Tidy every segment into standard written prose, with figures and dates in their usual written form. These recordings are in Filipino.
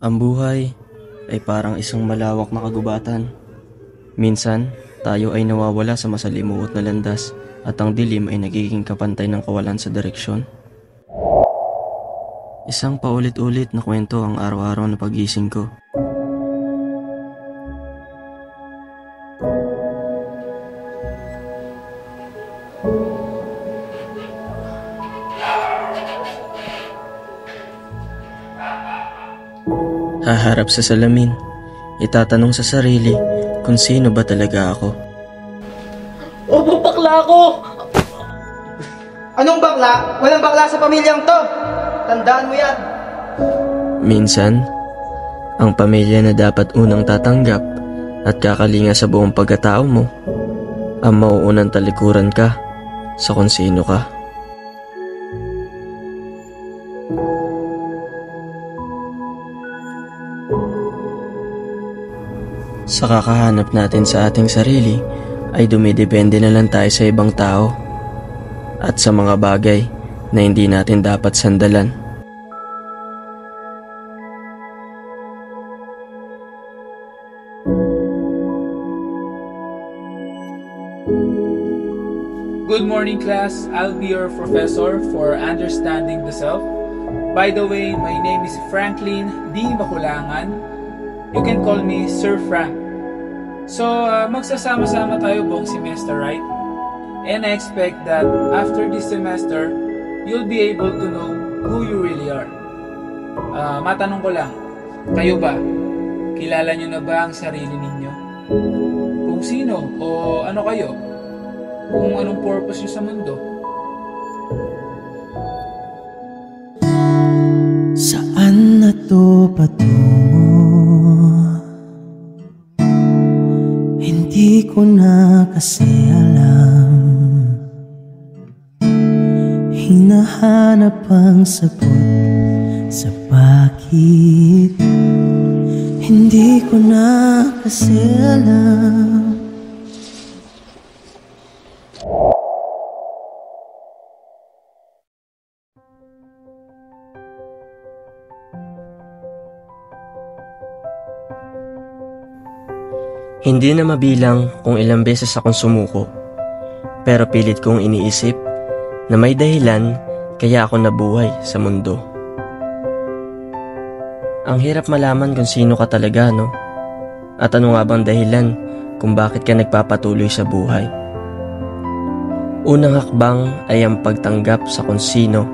Ang buhay ay parang isang malawak na kagubatan. Minsan, tayo ay nawawala sa masalimuot na landas at ang dilim ay nagiging kapantay ng kawalan sa direksyon. Isang paulit-ulit na kwento ang araw-araw na pagising ko. Haharap sa salamin, itatanong sa sarili kung sino ba talaga ako. Opo, bakla ako! Anong bakla? Walang bakla sa pamilyang to! Tandaan mo yan! Minsan, ang pamilya na dapat unang tatanggap at kakalinga sa buong pagkatao mo, ang mauunang talikuran ka sa kung sino ka. Sa kakahanap natin sa ating sarili ay dumidepende na lang tayo sa ibang tao at sa mga bagay na hindi natin dapat sandalan. Good morning, class. I'll be your professor for understanding the self. By the way, my name is Franklin D. Makulangan. You can call me Sir Frank. So, magsasama-sama tayo buong semester, right? And I expect that after this semester, you'll be able to know who you really are. Matanong ko lang, kayo ba? Kilala nyo na ba ang sarili ninyo? Kung sino o ano kayo? Kung anong purpose nyo sa mundo? Saan na to patungo? Hindi ko na kasi alam. Hinahanap ang sagot sa bakit. Hindi ko na kasi alam. Hindi na mabilang kung ilang beses akong sumuko, pero pilit kong iniisip na may dahilan kaya ako nabuhay sa mundo. Ang hirap malaman kung sino ka talaga, no? At ano nga bang dahilan kung bakit ka nagpapatuloy sa buhay? Unang hakbang ay ang pagtanggap sa kung sino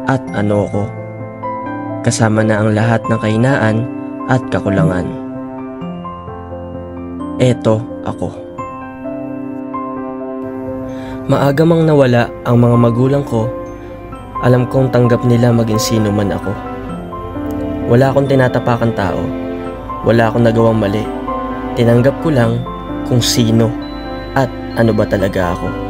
at ano ko, kasama na ang lahat ng kahinaan at kakulangan. Eto ako. Maaga mang nawala ang mga magulang ko, alam kong tanggap nila maging sino man ako. Wala akong tinatapakan tao, wala akong nagawang mali. Tinanggap ko lang kung sino at ano ba talaga ako.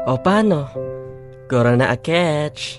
O paano? Gora na a catch!